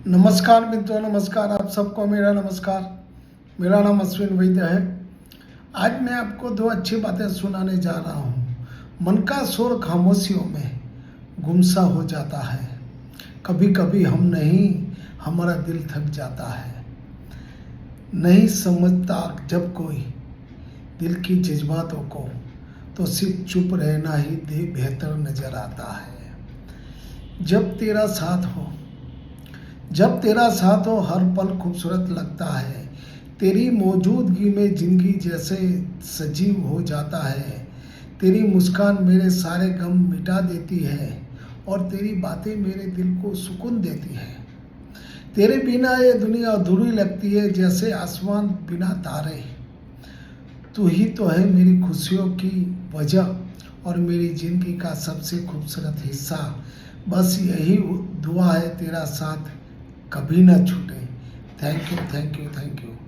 नमस्कार मित्रों, नमस्कार। आप सबको मेरा नमस्कार। मेरा नाम अश्विन वैद्य है। आज मैं आपको दो अच्छी बातें सुनाने जा रहा हूँ। मन का शोर खामोशियों में गुमसा हो जाता है। कभी कभी हम नहीं, हमारा दिल थक जाता है। नहीं समझता जब कोई दिल की जज्बातों को, तो सिर्फ चुप रहना ही बेहतर नजर आता है। जब तेरा साथ हो हर पल खूबसूरत लगता है। तेरी मौजूदगी में जिंदगी जैसे सजीव हो जाता है। तेरी मुस्कान मेरे सारे गम मिटा देती है और तेरी बातें मेरे दिल को सुकून देती है। तेरे बिना ये दुनिया अधूरी लगती है, जैसे आसमान बिना तारे। तू ही तो है मेरी खुशियों की वजह और मेरी जिंदगी का सबसे खूबसूरत हिस्सा। बस यही दुआ है, तेरा साथ कभी ना छूटे। Thank you, thank you, thank you.